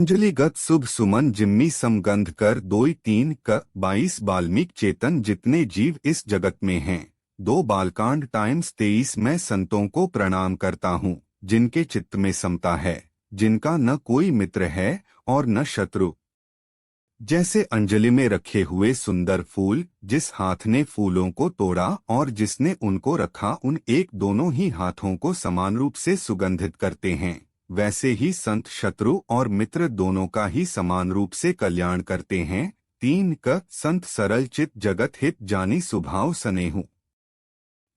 अंजलिगत शुभ सुमन जिम्मी समगंध कर दोई तीन क 22 बाल्मीक चेतन जितने जीव इस जगत में हैं। 2 बालकांड टाइम्स 23 मैं संतों को प्रणाम करता हूँ जिनके चित्त में समता है, जिनका न कोई मित्र है और न शत्रु। जैसे अंजलि में रखे हुए सुंदर फूल, जिस हाथ ने फूलों को तोड़ा और जिसने उनको रखा उन एक दोनों ही हाथों को समान रूप से सुगंधित करते हैं, वैसे ही संत शत्रु और मित्र दोनों का ही समान रूप से कल्याण करते हैं। 3 क संत सरल चित जगत हित जानी सुभाव स्नेहु।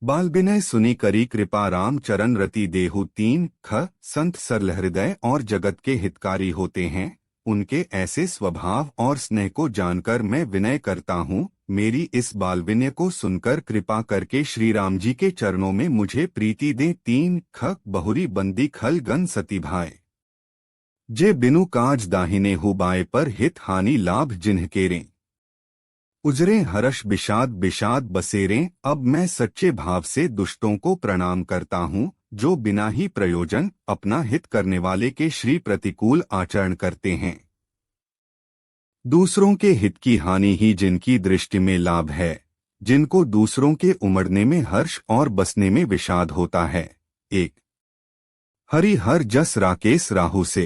बाल विनय सुनी करी कृपा राम चरण रति देहु। 3 ख संत सरल हृदय और जगत के हितकारी होते हैं। उनके ऐसे स्वभाव और स्नेह को जानकर मैं विनय करता हूँ, मेरी इस बाल विनय को सुनकर कृपा करके श्री राम जी के चरणों में मुझे प्रीति दें। 3 ख बहुरी बंदी खल गन सती भाई, जे बिनु काज दाहिने हु बाय पर हित हानि लाभ जिन्ह केरें। उजरे हर्ष विषाद विषाद बसेरें। अब मैं सच्चे भाव से दुष्टों को प्रणाम करता हूँ, जो बिना ही प्रयोजन अपना हित करने वाले के श्री प्रतिकूल आचरण करते हैं। दूसरों के हित की हानि ही जिनकी दृष्टि में लाभ है, जिनको दूसरों के उमड़ने में हर्ष और बसने में विषाद होता है। 1 हरि हर जस राकेश राहु से,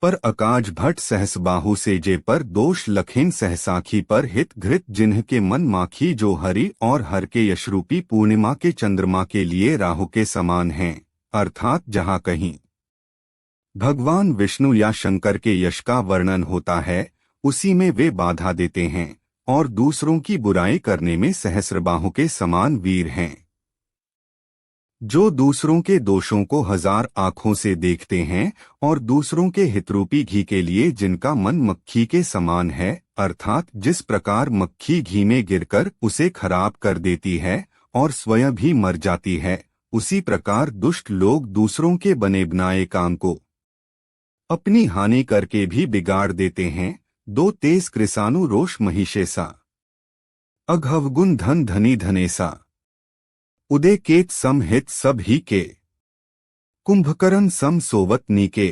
पर अकाज भट्ट सहस बाहु से। जे पर दोष लखिन सहसाखी पर हित घृत जिन्ह के मन माखी। जो हरि और हर के यशरूपी पूर्णिमा के चंद्रमा के लिए राहु के समान हैं, अर्थात जहाँ कहीं भगवान विष्णु या शंकर के यश का वर्णन होता है, उसी में वे बाधा देते हैं और दूसरों की बुराई करने में सहस्रबाहु के समान वीर हैं। जो दूसरों के दोषों को 1000 आँखों से देखते हैं और दूसरों के हितरूपी घी के लिए जिनका मन मक्खी के समान है, अर्थात जिस प्रकार मक्खी घी में गिरकर उसे खराब कर देती है और स्वयं भी मर जाती है, उसी प्रकार दुष्ट लोग दूसरों के बने बनाए काम को अपनी हानि करके भी बिगाड़ देते हैं। 2 तेज कृसानु रोष महिषेसा, अघवगुण धन धनी धनेसा। उदय केत सम हित सब ही के, कुंभकर्ण सम सोवत नीके।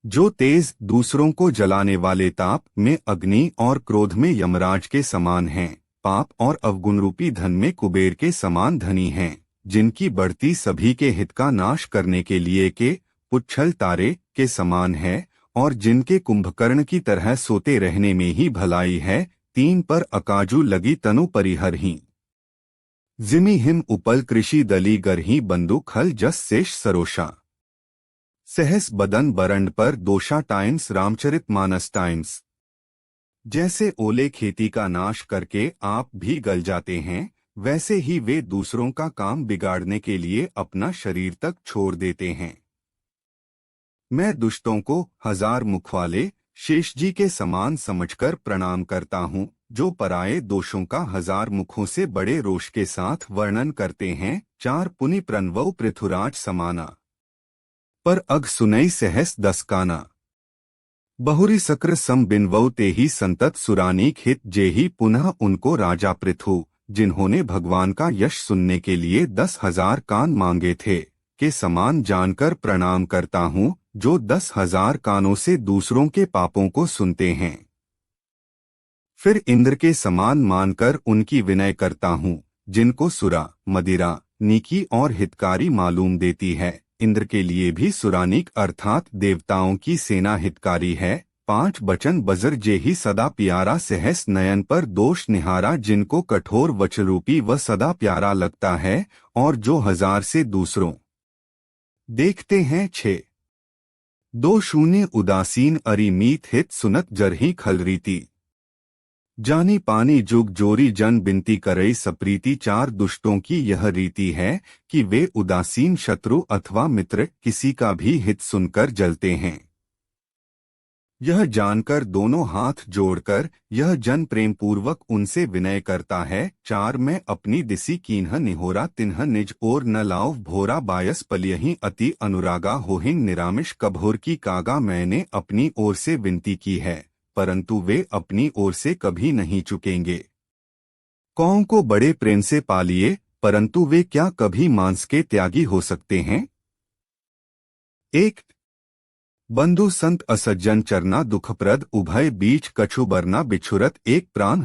जो तेज दूसरों को जलाने वाले ताप में अग्नि और क्रोध में यमराज के समान हैं, पाप और अवगुण रूपी धन में कुबेर के समान धनी हैं, जिनकी बढ़ती सभी के हित का नाश करने के लिए के पुच्छल तारे के समान है और जिनके कुंभकर्ण की तरह सोते रहने में ही भलाई है। 3 पर अकाजू लगी तनु परिहर ही, जिमी हिम उपल कृषि दली गरही बंदु खल जस शेष सरोषा। सहस बदन बरंड पर दोषा टाइम्स रामचरित मानस टाइम्स। जैसे ओले खेती का नाश करके आप भी गल जाते हैं, वैसे ही वे दूसरों का काम बिगाड़ने के लिए अपना शरीर तक छोड़ देते हैं। मैं दुष्टों को 1000 मुख वाले शेष जी के समान समझकर प्रणाम करता हूँ, जो पराये दोषों का 1000 मुखों से बड़े रोष के साथ वर्णन करते हैं। 4 पुनि प्रणवौ पृथुराज समाना, पर अघ सुनई सहस 10 काना। बहुरी सक्र सम बिनवौ ते ही संतत सुरानीक हित। जेहि पुनः उनको राजा पृथु, जिन्होंने भगवान का यश सुनने के लिए 10,000 कान मांगे थे, के समान जानकर प्रणाम करता हूँ, जो 10,000 कानों से दूसरों के पापों को सुनते हैं। फिर इंद्र के समान मानकर उनकी विनय करता हूँ, जिनको सुरा मदिरा नीकी और हितकारी मालूम देती है। इंद्र के लिए भी सुरानिक अर्थात देवताओं की सेना हितकारी है। 5 बचन बजर जे ही सदा प्यारा सहस नयन पर दोष निहारा। जिनको कठोर वचरूपी व सदा प्यारा लगता है और जो 1000 से दूसरों देखते हैं। 6 2 शून्य उदासीन अरि मीत हित सुनत जरही खलरीति। जानी पानी जुग जोरी जन बिनती करई सप्रीति। 4 दुष्टों की यह रीति है कि वे उदासीन शत्रु अथवा मित्र किसी का भी हित सुनकर जलते हैं। यह जानकर दोनों हाथ जोड़कर यह जन प्रेम पूर्वक उनसे विनय करता है। 4 मैं अपनी दिसी कीन्ह निहोरा तिन्ह निज ओर न लाव भोरा। बायस पलियही अति अनुरागा होहिन निरामिष कभोर की कागा। मैंने अपनी ओर से विनती की है, परंतु वे अपनी ओर से कभी नहीं चुकेंगे। कौओं को बड़े प्रेम से पालिए, परंतु वे क्या कभी मांस के त्यागी हो सकते हैं। 1 बंधु संत असज्जन चरना दुखप्रद उभय बीच कछु बरना बिछुरत एक प्राण